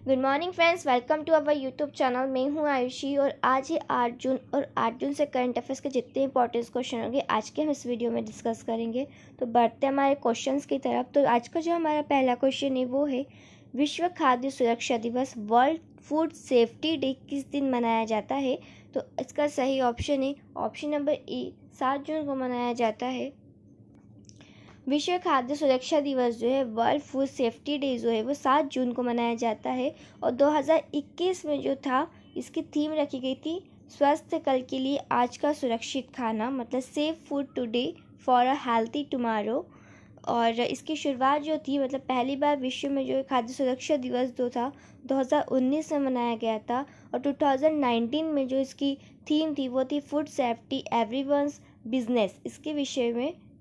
Good morning friends, welcome to our YouTube channel. मैं हूं आयुषी और आज है 8 जून और 8 जून से करंट अफेयर्स के जितने इंपॉर्टेंट क्वेश्चन होंगे आज के हम इस वीडियो में डिस्कस करेंगे। तो बढ़ते हमारे क्वेश्चंस की तरफ। तो आज का जो हमारा पहला क्वेश्चन है वो है विश्व खाद्य सुरक्षा दिवस वर्ल्ड फूड सेफ्टी डे किस दिन मनाया जाता है। तो इसका सही ऑप्शन है ऑप्शन नंबर ए, 7 जून को मनाया जाता है। विश्व खाद्य सुरक्षा दिवस जो है वर्ल्ड फूड सेफ्टी डे जो है वो 7 जून को मनाया जाता है और 2021 में जो था इसकी थीम रखी गई थी स्वस्थ कल के लिए आज का सुरक्षित खाना, मतलब safe food today for a healthy tomorrow. और इसकी शुरुआत जो थी, मतलब पहली बार विश्व में जो खाद्य सुरक्षा दिवस जो था 2019 में मनाया गया था और 2019 में जो इसकी थीम थी वो थी फूड सेफ्टी एवरीवन्स बिजनेस।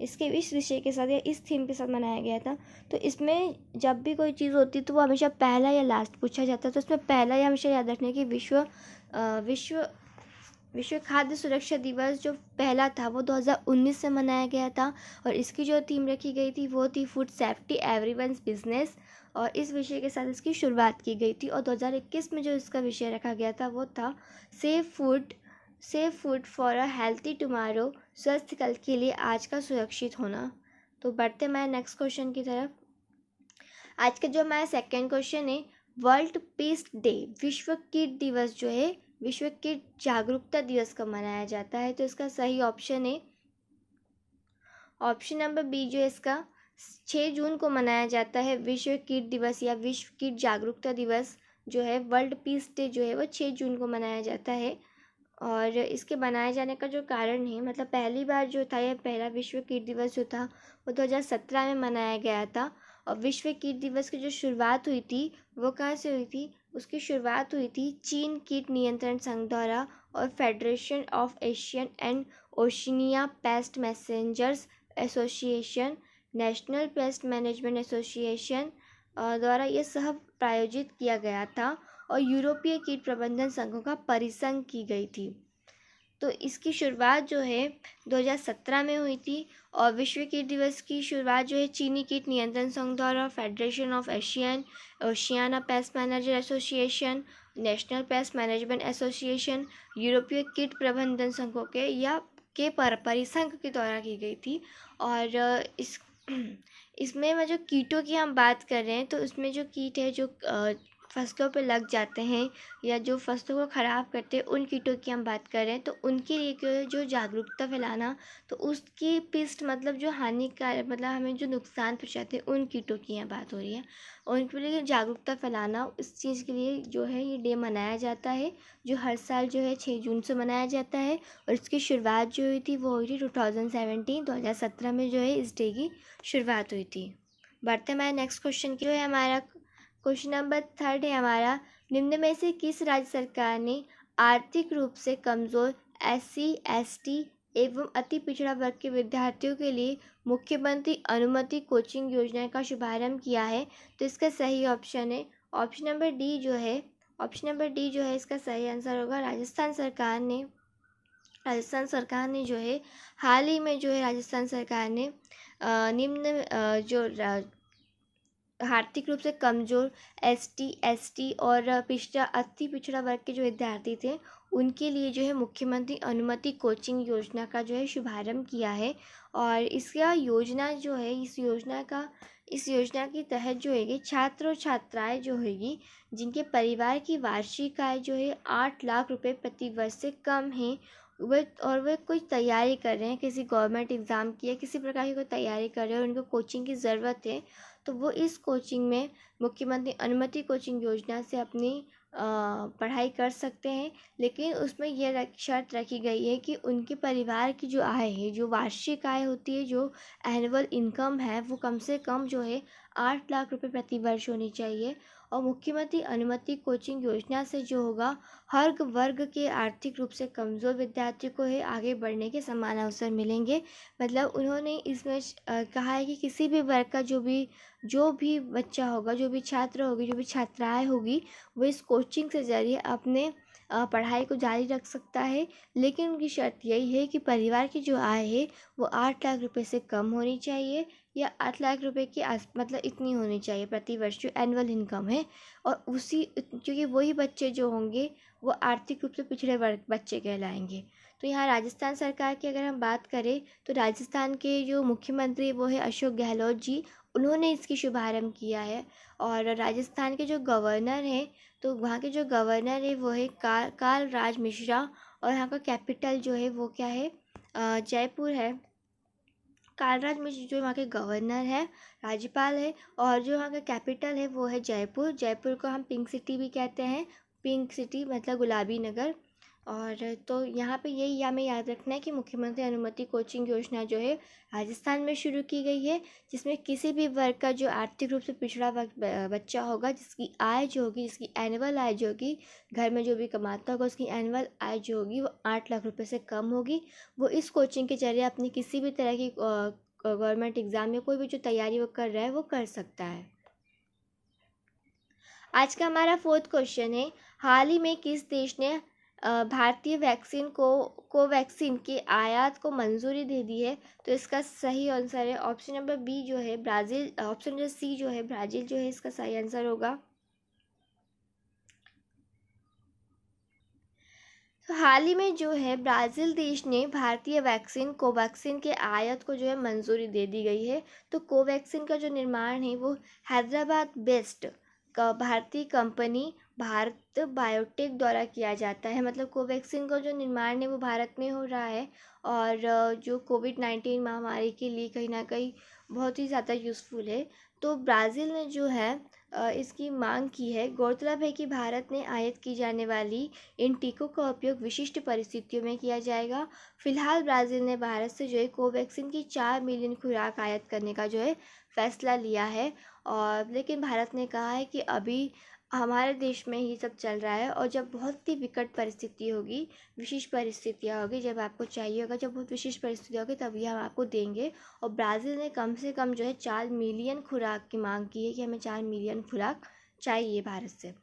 इस विषय के साथ या इस थीम के साथ मनाया गया था। तो इसमें जब भी कोई चीज़ होती है तो वो हमेशा पहला या लास्ट पूछा जाता है। तो इसमें पहला या हमेशा याद रखने की विश्व खाद्य सुरक्षा दिवस जो पहला था वो 2019 से मनाया गया था और इसकी जो थीम रखी गई थी वो थी फूड सेफ्टी एवरीवन्स बिजनेस और इस विषय के साथ इसकी शुरुआत की गई थी। और 2021 में जो इसका विषय रखा गया था वो था safe food for a healthy tomorrow, स्वस्थ कल के लिए आज का सुरक्षित होना। तो बढ़ते हमारे नेक्स्ट क्वेश्चन की तरफ। आज का जो हमारा सेकेंड क्वेश्चन है वर्ल्ड पीस डे, विश्व कीट दिवस जो है विश्व कीट जागरूकता दिवस कब मनाया जाता है। तो इसका सही ऑप्शन है ऑप्शन नंबर बी, जो है इसका 6 जून को मनाया जाता है। विश्व कीट दिवस या विश्व कीट जागरूकता दिवस जो है वर्ल्ड पीस डे जो है वो 6 जून को मनाया जाता है। और इसके बनाए जाने का जो कारण है, मतलब पहली बार जो था यह पहला विश्व कीट दिवस जो था वो 2017 में मनाया गया था। और विश्व कीट दिवस की जो शुरुआत हुई थी वो कहाँ से हुई थी, उसकी शुरुआत हुई थी चीन कीट नियंत्रण संघ द्वारा और federation of Asian and Oceania paste messengers association, national pest management association द्वारा ये सह प्रायोजित किया गया था और यूरोपीय कीट प्रबंधन संघों का परिसंघ की गई थी। तो इसकी शुरुआत जो है 2017 में हुई थी और विश्व कीट दिवस की शुरुआत जो है चीनी कीट नियंत्रण संघ द्वारा federation of Asian Oceania paste manager association, national pest management association, यूरोपीय कीट प्रबंधन संघों के परिसंघ के द्वारा की गई थी। और इसमें मैं जो कीटों की हम बात कर रहे हैं तो इसमें जो कीट है जो फसलों पे लग जाते हैं या जो फसलों को ख़राब करते हैं उन कीटों की हम बात कर रहे हैं। तो उनके लिए जो जागरूकता फैलाना, तो उसकी पिस्ट मतलब जो हानिकारक, मतलब हमें जो नुकसान पहुँचाते हैं उन कीटों की यहाँ बात हो रही है। और उनके लिए जागरूकता फैलाना, इस चीज़ के लिए जो है ये डे मनाया जाता है जो हर साल जो है 6 जून से मनाया जाता है। और इसकी शुरुआत जो हुई थी वो हुई थी 2017 में जो है इस डे की शुरुआत हुई थी। बढ़ते हमारे नेक्स्ट क्वेश्चन की, जो है हमारा क्वेश्चन नंबर 3 है हमारा, निम्न में से किस राज्य सरकार ने आर्थिक रूप से कमज़ोर SC ST एवं अति पिछड़ा वर्ग के विद्यार्थियों के लिए मुख्यमंत्री अनुमति कोचिंग योजना का शुभारंभ किया है। तो इसका सही ऑप्शन है ऑप्शन नंबर डी जो है इसका सही आंसर होगा। राजस्थान सरकार ने जो है हाल ही में जो है राजस्थान सरकार ने जो आर्थिक रूप से कमज़ोर ST ST और अति पिछड़ा वर्ग के जो विद्यार्थी थे उनके लिए जो है मुख्यमंत्री अनुमति कोचिंग योजना का जो है शुभारंभ किया है। और इसका योजना जो है इस योजना के तहत जो है छात्र और छात्राएँ जो होगी जिनके परिवार की वार्षिक आय जो है 8 लाख रुपए प्रति वर्ष से कम है वे कोई तैयारी कर रहे हैं, किसी गवर्नमेंट एग्ज़ाम की या किसी प्रकार की कोई तैयारी कर रहे हैं और उनको कोचिंग की ज़रूरत है, तो वो इस कोचिंग में मुख्यमंत्री अनुमति कोचिंग योजना से अपनी पढ़ाई कर सकते हैं। लेकिन उसमें यह शर्त रखी गई है कि उनके परिवार की जो आय है, जो वार्षिक आय होती है, जो एनुअल इनकम है, वो कम से कम जो है 8 लाख रुपए प्रति वर्ष होनी चाहिए। और मुख्यमंत्री अनुमति कोचिंग योजना से जो होगा हर वर्ग के आर्थिक रूप से कमज़ोर विद्यार्थियों को है आगे बढ़ने के समान अवसर मिलेंगे। मतलब उन्होंने इसमें कहा है कि किसी भी वर्ग का जो भी बच्चा होगा, जो भी छात्र होगी, जो भी छात्राएँ होगी, वो इस कोचिंग से ज़रिए अपने पढ़ाई को जारी रख सकता है। लेकिन उनकी शर्त यही है कि परिवार की जो आय है वो 8 लाख रुपए से कम होनी चाहिए या 8 लाख रुपए की मतलब इतनी होनी चाहिए प्रति वर्ष जो एनुअल इनकम है। और उसी क्योंकि वही बच्चे जो होंगे वो आर्थिक रूप से पिछड़े वर्ग बच्चे कहलाएंगे। तो यहाँ राजस्थान सरकार की अगर हम बात करें तो राजस्थान के जो मुख्यमंत्री वो है अशोक गहलोत जी, उन्होंने इसकी शुभारंभ किया है। और राजस्थान के जो गवर्नर हैं, तो वहाँ के जो गवर्नर है वो है कालराज मिश्रा। और यहाँ का कैपिटल जो है वो क्या है, जयपुर है। कालराज मिश्र जो वहाँ के गवर्नर है, राज्यपाल है, और जो वहाँ का कैपिटल है वो है जयपुर। जयपुर को हम पिंक सिटी भी कहते हैं, पिंक सिटी मतलब गुलाबी नगर। और तो यहाँ पे यही हमें याद रखना है कि मुख्यमंत्री अनुमति कोचिंग योजना जो है राजस्थान में शुरू की गई है, जिसमें किसी भी वर्ग का जो आर्थिक रूप से पिछड़ा वर्ग बच्चा होगा, जिसकी आय जो होगी, जिसकी एनुअल आय जो होगी, घर में जो भी कमाता होगा उसकी एनुअल आय जो होगी वो 8 लाख रुपए से कम होगी, वो इस कोचिंग के जरिए अपनी किसी भी तरह की गवर्नमेंट एग्ज़ाम या कोई भी जो तैयारी वो कर रहा है वो कर सकता है। आज का हमारा 4th क्वेश्चन है, हाल ही में किस देश ने भारतीय वैक्सीन कोवैक्सीन के आयात को मंजूरी दे दी है? तो इसका सही आंसर है ऑप्शन नंबर बी जो है ब्राज़ील, ऑप्शन नंबर सी जो है ब्राज़ील जो है इसका सही आंसर होगा। तो हाल ही में जो है ब्राज़ील देश ने भारतीय वैक्सीन कोवैक्सीन के आयात को जो है मंजूरी दे दी गई है। तो कोवैक्सीन का जो निर्माण है वो हैदराबाद बेस्ड भारतीय कंपनी भारत बायोटेक द्वारा किया जाता है। मतलब कोवैक्सीन का जो निर्माण है वो भारत में हो रहा है। और जो कोविड-19 महामारी के लिए कहीं ना कहीं बहुत ही ज़्यादा यूज़फुल है। तो ब्राज़ील ने जो है इसकी मांग की है। गौरतलब है कि भारत ने आयात की जाने वाली इन टीकों का उपयोग विशिष्ट परिस्थितियों में किया जाएगा। फिलहाल ब्राज़ील ने भारत से जो है कोवैक्सीन की 4 मिलियन खुराक आयात करने का जो है फैसला लिया है। और लेकिन भारत ने कहा है कि अभी हमारे देश में ये सब चल रहा है, और जब बहुत ही विकट परिस्थिति होगी, विशेष परिस्थितियाँ होगी, जब आपको चाहिए होगा, जब बहुत विशेष परिस्थिति होगी तभी हम आपको देंगे। और ब्राज़ील ने कम से कम जो है 4 मिलियन खुराक की मांग की है कि हमें 4 मिलियन खुराक चाहिए भारत से।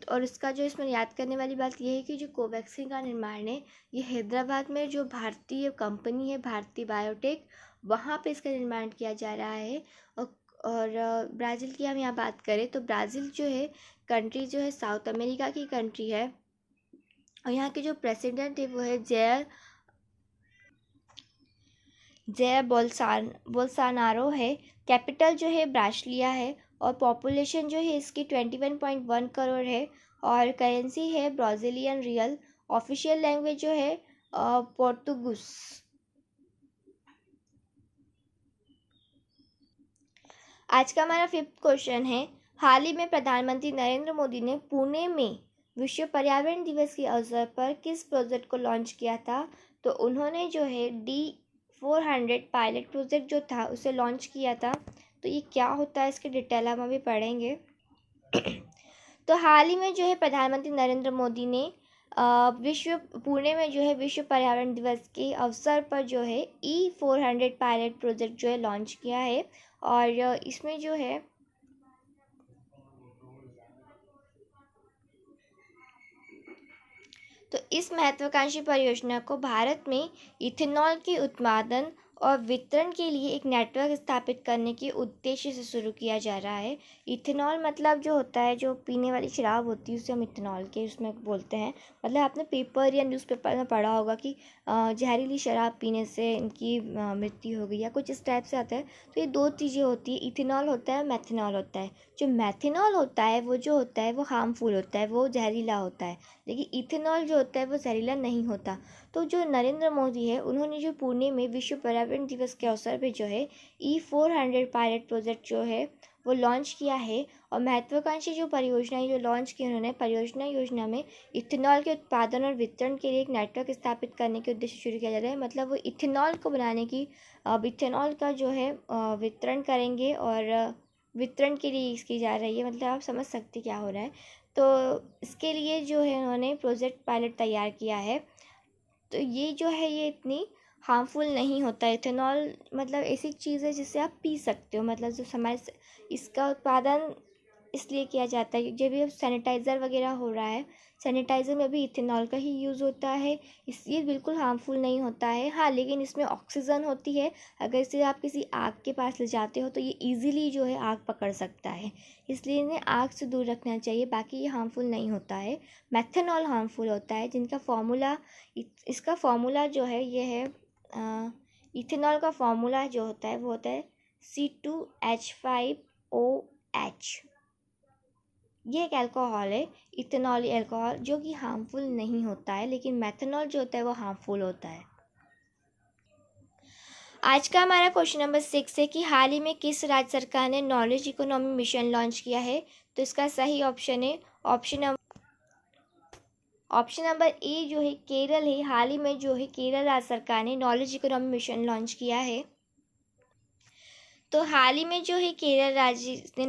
और इसका जो इसमें याद करने वाली बात यह है कि जो कोवैक्सीन का निर्माण है ये हैदराबाद में जो भारतीय कंपनी है भारतीय बायोटेक, वहाँ पे इसका निर्माण किया जा रहा है। और ब्राज़ील की हम यहाँ बात करें तो ब्राज़ील जो है कंट्री जो है साउथ अमेरिका की कंट्री है। और यहाँ के जो प्रेसिडेंट है वो है जय बोल्सोनारो है। कैपिटल जो है ब्रासिलिया है। और पॉपुलेशन जो है इसकी 21.1 करोड़ है। और करेंसी है ब्राज़ीलियन रियल। ऑफिशियल लैंग्वेज जो है पोर्तुगीज। आज का हमारा 5th क्वेश्चन है, हाल ही में प्रधानमंत्री नरेंद्र मोदी ने पुणे में विश्व पर्यावरण दिवस के अवसर पर किस प्रोजेक्ट को लॉन्च किया था? तो उन्होंने जो है D400 पायलट प्रोजेक्ट जो था उसे लॉन्च किया था। तो ये क्या होता है इसके डिटेल हम अभी पढ़ेंगे। तो हाल ही में जो है प्रधानमंत्री नरेंद्र मोदी ने पुणे में जो है विश्व पर्यावरण दिवस के अवसर पर जो है E400 पायलट प्रोजेक्ट जो है लॉन्च किया है। और इसमें जो है तो इस महत्वाकांक्षी परियोजना को भारत में इथेनॉल के उत्पादन और वितरण के लिए एक नेटवर्क स्थापित करने के उद्देश्य से शुरू किया जा रहा है। इथेनॉल मतलब जो होता है, जो पीने वाली शराब होती है उसे हम इथेनॉल के उसमें बोलते हैं। मतलब आपने पेपर या न्यूज़पेपर में पढ़ा होगा कि जहरीली शराब पीने से इनकी मृत्यु हो गई या कुछ इस टाइप से आता है। तो ये 2 चीज़ें होती है, इथेनॉल होता है, मैथेनॉल होता है। जो मैथेनॉल होता है वो जो होता है वो हार्मफुल होता है, वो जहरीला होता है। लेकिन इथेनॉल जो होता है वो जहरीला नहीं होता। तो जो नरेंद्र मोदी है उन्होंने जो पुणे में विश्व पर्यावरण दिवस के अवसर पर जो है E400 पायलट प्रोजेक्ट जो है वो लॉन्च किया है। और महत्वाकांक्षी जो परियोजना जो लॉन्च की उन्होंने परियोजना योजना में इथेनॉल के उत्पादन और वितरण के लिए एक नेटवर्क स्थापित करने के उद्देश्य शुरू किया जा रहा है। मतलब वो इथेनॉल को बनाने की इथेनॉल का जो है वितरण करेंगे और वितरण के लिए इसकी जा रही है। मतलब आप समझ सकते क्या हो रहा है। तो इसके लिए जो है उन्होंने प्रोजेक्ट पायलट तैयार किया है। तो ये जो है ये इतनी हार्मफुल नहीं होता। इथेनॉल मतलब ऐसी चीज़ है जिसे आप पी सकते हो। मतलब जो हमारे इसका उत्पादन इसलिए किया जाता है जब भी सैनिटाइज़र वगैरह हो रहा है, सैनिटाइज़र में भी इथेनॉल का ही यूज़ होता है, इसलिए बिल्कुल हार्मफुल नहीं होता है। हाँ, लेकिन इसमें ऑक्सीजन होती है, अगर इसे आप किसी आग के पास ले जाते हो तो ये ईज़िली जो है आग पकड़ सकता है, इसलिए इन्हें आग से दूर रखना चाहिए। बाकी ये हार्मफुल नहीं होता है। मेथनॉल हार्मफुल होता है, जिनका फार्मूला, इसका फार्मूला जो है ये है, इथेनॉल का फार्मूला जो होता है वो होता है C2H5OH। ये एक अल्कोहल है, इथेनॉल अल्कोहल, जो कि हार्मफुल नहीं होता है, लेकिन मेथनॉल जो होता है वो हार्मफुल होता है। आज का हमारा क्वेश्चन नंबर 6 है कि हाल ही में किस राज्य सरकार ने नॉलेज इकोनॉमी मिशन लॉन्च किया है? तो इसका सही ऑप्शन है ऑप्शन नंबर ए जो है केरल है। हाल ही में जो है केरल राज्य सरकार ने नॉलेज इकोनॉमी मिशन लॉन्च किया है। तो हाल ही में जो है केरल राज्य ने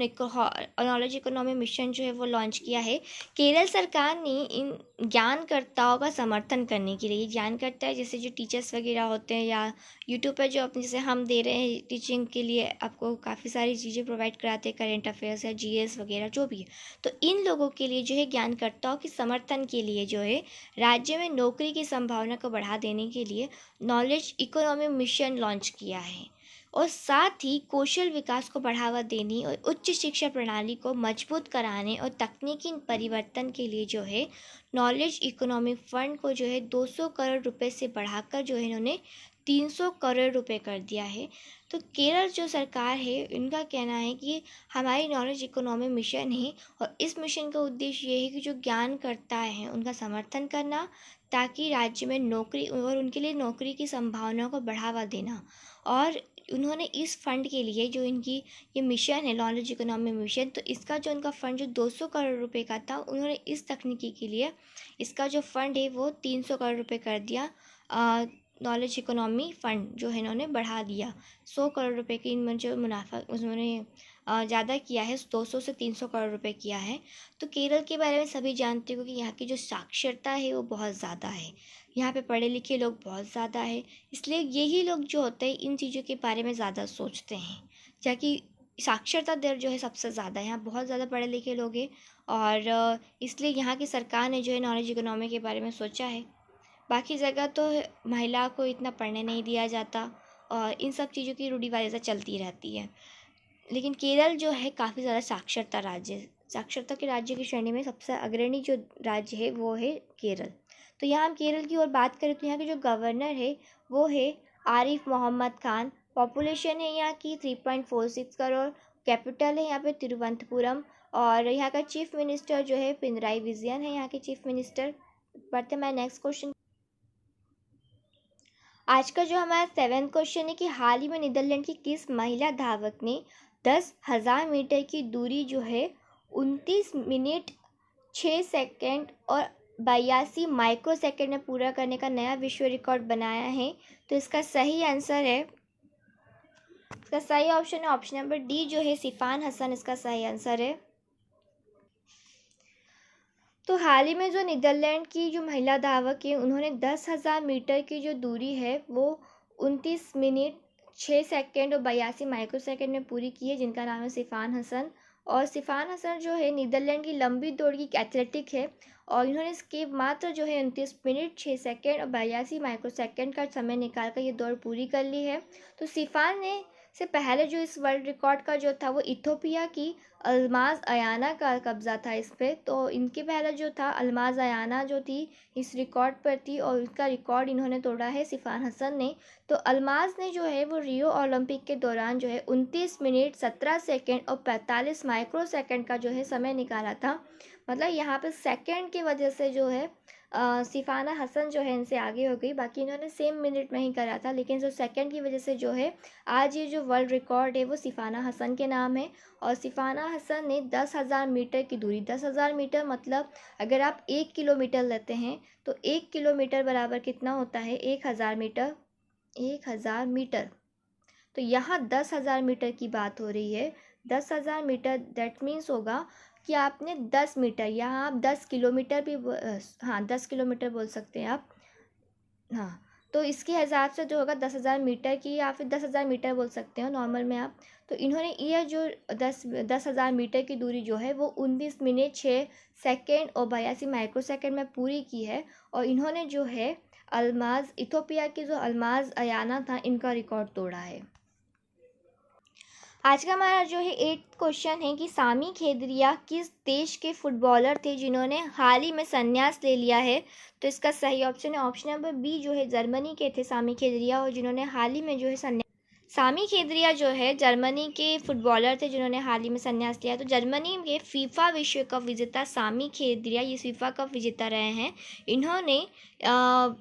नॉलेज इकोनॉमी मिशन जो है वो लॉन्च किया है। केरल सरकार ने इन ज्ञानकर्ताओं का समर्थन करने के लिए, ज्ञानकर्ता है जैसे जो टीचर्स वगैरह होते हैं या यूट्यूब पर जो अपने जैसे हम दे रहे हैं टीचिंग के लिए, आपको काफ़ी सारी चीज़ें प्रोवाइड कराते हैं, करेंट अफेयर्स या जीएस वगैरह जो भी है, तो इन लोगों के लिए जो है ज्ञानकर्ताओं के समर्थन के लिए जो है राज्य में नौकरी की संभावना को बढ़ा देने के लिए नॉलेज इकोनॉमी मिशन लॉन्च किया है, और साथ ही कौशल विकास को बढ़ावा देने और उच्च शिक्षा प्रणाली को मजबूत कराने और तकनीकी परिवर्तन के लिए जो है नॉलेज इकोनॉमी फंड को जो है 200 करोड़ रुपए से बढ़ाकर जो है इन्होंने 300 करोड़ रुपए कर दिया है। तो केरल जो सरकार है इनका कहना है कि हमारी नॉलेज इकोनॉमी मिशन है, और इस मिशन का उद्देश्य ये है कि जो ज्ञानकर्ता हैं उनका समर्थन करना, ताकि राज्य में नौकरी और उनके लिए नौकरी की संभावनाओं को बढ़ावा देना। और उन्होंने इस फंड के लिए जो इनकी ये मिशन है नॉलेज इकोनॉमी मिशन, तो इसका जो उनका फंड जो 200 करोड़ रुपए का था, उन्होंने इस तकनीकी के लिए इसका जो फंड है वो 300 करोड़ रुपए कर दिया। नॉलेज इकोनॉमी फंड जो है इन्होंने बढ़ा दिया, 100 करोड़ रुपए की इनमें जो मुनाफा उन्होंने ज़्यादा किया है, 200 से 300 करोड़ रुपए किया है। तो केरल के बारे में सभी जानते हो कि यहाँ की जो साक्षरता है वो बहुत ज़्यादा है, यहाँ पे पढ़े लिखे लोग बहुत ज़्यादा है, इसलिए यही लोग जो होते हैं इन चीज़ों के बारे में ज़्यादा सोचते हैं, ताकि साक्षरता दर जो है सबसे ज़्यादा है, यहाँ बहुत ज़्यादा पढ़े लिखे लोग हैं, और इसलिए यहाँ की सरकार ने जो है नॉलेज इकोनॉमी के बारे में सोचा है। बाकी जगह तो महिला को इतना पढ़ने नहीं दिया जाता, और इन सब चीज़ों की रूढ़िवादिता चलती रहती है, लेकिन केरल जो है काफ़ी ज़्यादा साक्षरता राज्य, साक्षरता के राज्य की श्रेणी में सबसे अग्रणी जो राज्य है वो है केरल। तो यहाँ हम केरल की ओर बात करें तो यहाँ के जो गवर्नर है वो है आरिफ मोहम्मद खान। पॉपुलेशन है यहाँ की 3.46 करोड़। कैपिटल है यहाँ पे तिरुवनंतपुरम, और यहाँ का चीफ मिनिस्टर जो है पिनराई विजयन है यहाँ के चीफ मिनिस्टर। बढ़ते मैं नेक्स्ट क्वेश्चन। आज का जो हमारा 7वां क्वेश्चन है कि हाल ही में नीदरलैंड की किस महिला धावक ने 10,000 मीटर की दूरी जो है 29 मिनट 6 सेकंड और 82 माइक्रो सेकंड में पूरा करने का नया विश्व रिकॉर्ड बनाया है? तो इसका सही आंसर है, इसका सही ऑप्शन है ऑप्शन नंबर डी जो है सिफान हसन, इसका सही आंसर है। तो हाल ही में जो नीदरलैंड की जो महिला धावक है उन्होंने 10,000 मीटर की जो दूरी है वो 29 मिनट 6 सेकंड और 82 माइक्रो सेकंड में पूरी की है, जिनका नाम है सिफान हसन। और सिफान हसन जो है नीदरलैंड की लंबी दौड़ की एथलेटिक है, और इन्होंने इसके मात्र जो है 29 मिनट 6 सेकंड और 82 माइक्रो सेकंड का समय निकाल कर ये दौड़ पूरी कर ली है। तो सिफान ने से पहले जो इस वर्ल्ड रिकॉर्ड का जो था वो इथोपिया की अल्माज अयाना का कब्ज़ा था इस पर। तो इनके पहले जो था अल्माज अयाना जो थी इस रिकॉर्ड पर थी, और इसका रिकॉर्ड इन्होंने तोड़ा है सिफान हसन ने। तो अल्माज ने जो है वो रियो ओलंपिक के दौरान जो है 29 मिनट 17 सेकंड और 45 माइक्रो सेकंड का जो है समय निकाला था। मतलब यहाँ पे सेकंड की वजह से जो है सिफाना हसन जो है इनसे आगे हो गई, बाकी इन्होंने सेम मिनट में ही करा था, लेकिन जो सेकंड की वजह से जो है आज ये जो वर्ल्ड रिकॉर्ड है वो सिफाना हसन के नाम है। और सिफाना हसन ने 10,000 मीटर की दूरी, 10,000 मीटर मतलब अगर आप 1 किलोमीटर लेते हैं तो 1 किलोमीटर बराबर कितना होता है 1,000 मीटर, 1,000 मीटर। तो यहाँ 10,000 मीटर की बात हो रही है, 10,000 मीटर दैट मीन्स होगा कि आपने 10 मीटर, यहाँ आप 10 किलोमीटर भी हाँ 10 किलोमीटर बोल सकते हैं आप, हाँ तो इसके हिसाब से जो होगा 10,000 मीटर की, या फिर 10,000 मीटर बोल सकते हो नॉर्मल में आप। तो इन्होंने यह जो 10,000 मीटर की दूरी जो है वो 19 मिनट 6 सेकेंड और 82 माइक्रोसेकेंड में पूरी की है। और इन्होंने जो है अल्माज, इथोपिया की जो अल्माज अयाना था, इनका रिकॉर्ड तोड़ा है। आज का हमारा जो है 8th क्वेश्चन है कि सामी खेदरिया किस देश के फुटबॉलर थे जिन्होंने हाल ही में संन्यास ले लिया है। तो इसका सही ऑप्शन है ऑप्शन नंबर बी, जो है जर्मनी के थे सामी खेदरिया, और जिन्होंने हाल ही में जो है सामी खेदरिया जो है जर्मनी के फुटबॉलर थे जिन्होंने हाल ही में संन्यास लिया। तो जर्मनी के फीफा विश्व कप विजेता सामी खेदरिया ये फीफा कप विजेता रहे हैं। इन्होंने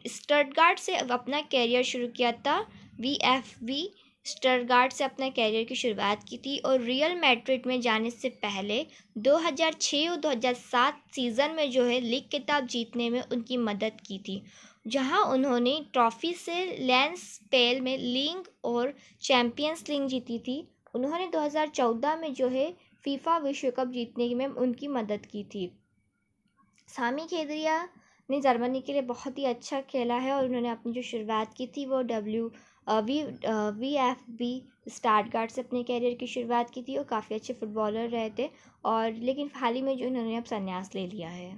स्टटगार्ट से अपना कैरियर शुरू किया था। VfB स्टटगार्ट से अपने कैरियर की शुरुआत की थी और रियल मैड्रिड में जाने से पहले 2006 और 2007 सीज़न में जो है लीग खिताब जीतने में उनकी मदद की थी, जहां उन्होंने ट्रॉफी से लैंस स्पेल में लीग और चैंपियंस लीग जीती थी। उन्होंने 2014 में जो है फीफा विश्व कप जीतने में उनकी मदद की थी। सामी खेदरिया ने जर्मनी के लिए बहुत ही अच्छा खेला है और उन्होंने अपनी जो शुरुआत की थी वो VfB स्टटगार्ट से अपने कैरियर की शुरुआत की थी और काफ़ी अच्छे फुटबॉलर रहे थे। और लेकिन हाल ही में जो इन्होंने अब संन्यास ले लिया है।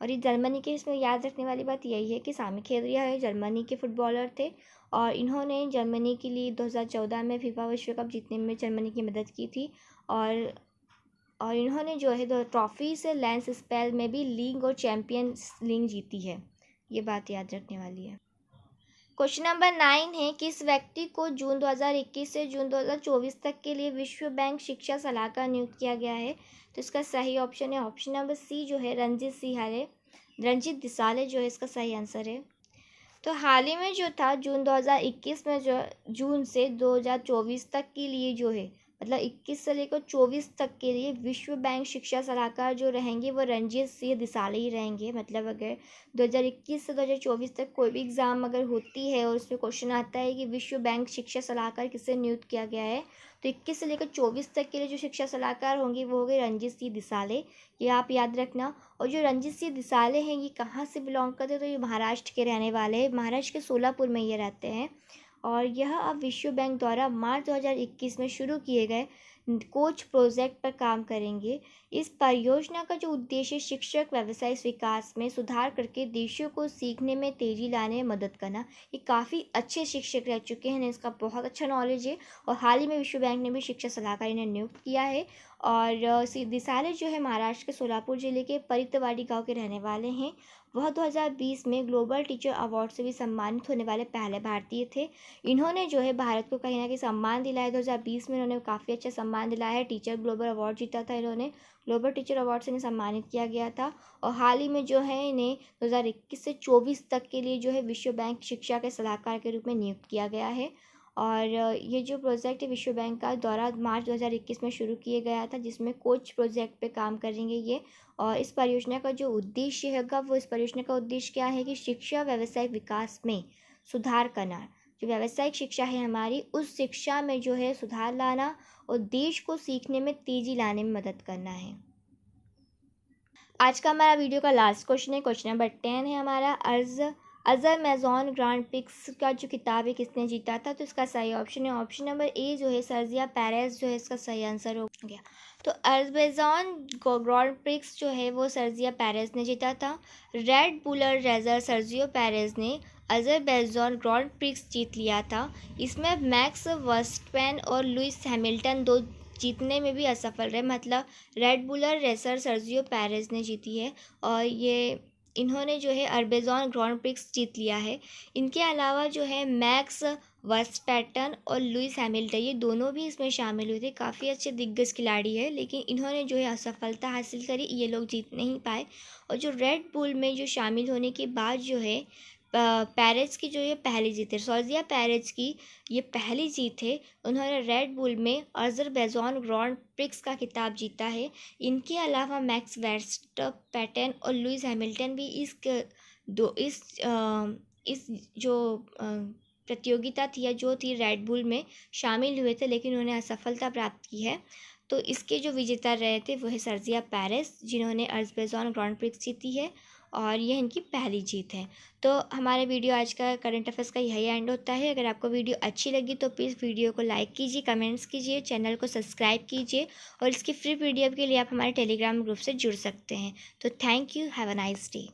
और ये जर्मनी के, इसमें याद रखने वाली बात यही है कि सामी खेदरिया है जर्मनी के फुटबॉलर थे और इन्होंने जर्मनी के लिए 2014 में फीफा विश्व कप जीतने में जर्मनी की मदद की थी। और इन्होंने जो है 2 ट्रॉफी से लैंस स्पेल में भी लीग और चैंपियंस लीग जीती है। ये बात याद रखने वाली है। क्वेश्चन नंबर 9 है किस व्यक्ति को जून 2021 से जून 2024 तक के लिए विश्व बैंक शिक्षा सलाहकार नियुक्त किया गया है। तो इसका सही ऑप्शन है ऑप्शन नंबर सी, जो है रंजीत दिसाले जो है इसका सही आंसर है। तो हाल ही में जो था जून 2021 में जो जून से 2024 तक के लिए जो है, मतलब 21 से लेकर 24 तक के लिए विश्व बैंक शिक्षा सलाहकार जो रहेंगे वो रंजीत सिंह दिसाले ही रहेंगे। मतलब अगर 2021 से 2024 तक कोई भी एग्ज़ाम अगर होती है और उसमें क्वेश्चन आता है कि विश्व बैंक शिक्षा सलाहकार किसे नियुक्त किया गया है, तो 21 से लेकर 24 तक के लिए जो शिक्षा सलाहकार होंगे वो हो गए रंजीत सिंह दिसाले। ये आप याद रखना। और जो रंजीत सिंह दिसाले हैं ये कहाँ से बिलोंग करते हैं, तो ये महाराष्ट्र के रहने वाले हैं। महाराष्ट्र के सोलापुर में ये रहते हैं। और यह अब विश्व बैंक द्वारा मार्च 2021 में शुरू किए गए कोच प्रोजेक्ट पर काम करेंगे। इस परियोजना का जो उद्देश्य शिक्षक व्यावसायिक विकास में सुधार करके देशों को सीखने में तेजी लाने में मदद करना। ये काफ़ी अच्छे शिक्षक रह चुके हैं, इसका बहुत अच्छा नॉलेज है और हाल ही में विश्व बैंक ने भी शिक्षा सलाहकार इन्हें नियुक्त किया है। और दिसाले जो है महाराष्ट्र के सोलापुर जिले के परितवाड़ी गांव के रहने वाले हैं। वह 2020 में ग्लोबल टीचर अवार्ड से भी सम्मानित होने वाले पहले भारतीय थे। इन्होंने जो है भारत को कहीं ना कहीं सम्मान दिलाया। 2020 में इन्होंने काफ़ी अच्छा सम्मान दिलाया है। टीचर ग्लोबल अवार्ड जीता था इन्होंने, ग्लोबल टीचर अवार्ड से इन्हें सम्मानित किया गया था। और हाल ही में जो है इन्हें 2021 से 24 तक के लिए जो है विश्व बैंक शिक्षा के सलाहकार के रूप में नियुक्त किया गया है। और ये जो प्रोजेक्ट है विश्व बैंक का द्वारा मार्च 2021 में शुरू किया गया था, जिसमें कोच प्रोजेक्ट पे काम करेंगे ये। और इस परियोजना का जो उद्देश्य होगा वो, इस परियोजना का उद्देश्य क्या है कि शिक्षा व्यावसायिक विकास में सुधार करना। जो व्यावसायिक शिक्षा है हमारी, उस शिक्षा में जो है सुधार लाना और देश को सीखने में तेजी लाने में मदद करना है। आज का हमारा वीडियो का लास्ट क्वेश्चन है, क्वेश्चन नंबर 10 है हमारा। अज़रबैजान ग्रांड प्रिक्स का जो खिताब है किसने जीता था। तो इसका सही ऑप्शन है ऑप्शन नंबर ए, जो है सर्जिया पेरेज जो है इसका सही आंसर हो गया। तो अज़रबैजान ग्रांड प्रिक्स जो है वो सर्जिया पेरेज ने जीता था। Red Bull racer Sergio Perez ने अज़रबैजान ग्रांड प्रिक्स जीत लिया था। इसमें मैक्स वर्स्टैपेन और लुइस हैमिल्टन दो जीतने में भी असफल रहे। मतलब Red Bull racer Sergio Perez ने जीती है और इन्होंने जो है अज़रबैजान ग्रांड प्रिक्स जीत लिया है। इनके अलावा जो है मैक्स वर्स्टैपेन और लुइस हैमिल्टन ये दोनों भी इसमें शामिल हुए थे। काफ़ी अच्छे दिग्गज खिलाड़ी है, लेकिन इन्होंने जो है असफलता हासिल करी, ये लोग जीत नहीं पाए। और जो रेड बुल में जो शामिल होने के बाद जो है पेरेज की जो ये पहली जीत है, सर्जिया पेरेज की ये पहली जीत है। उन्होंने रेड बुल में अज़रबैजान ग्रांड प्रिक्स का खिताब जीता है। इनके अलावा मैक्स वर्स्टैपेन और लुइस हैमिल्टन भी इस जो प्रतियोगिता थी या जो थी रेड बुल में शामिल हुए थे, लेकिन उन्होंने असफलता प्राप्त की है। तो इसके जो विजेता रहे थे वो है सर्जिया पेरेज, जिन्होंने अज़रबैजान ग्रांड प्रिक्स जीती है। और यह इनकी पहली जीत है। तो हमारा वीडियो आज का करंट अफेयर्स का यही एंड होता है। अगर आपको वीडियो अच्छी लगी तो प्लीज़ वीडियो को लाइक कीजिए, कमेंट्स कीजिए, चैनल को सब्सक्राइब कीजिए और इसकी फ्री पीडीएफ के लिए आप हमारे टेलीग्राम ग्रुप से जुड़ सकते हैं। तो thank you, have a nice day.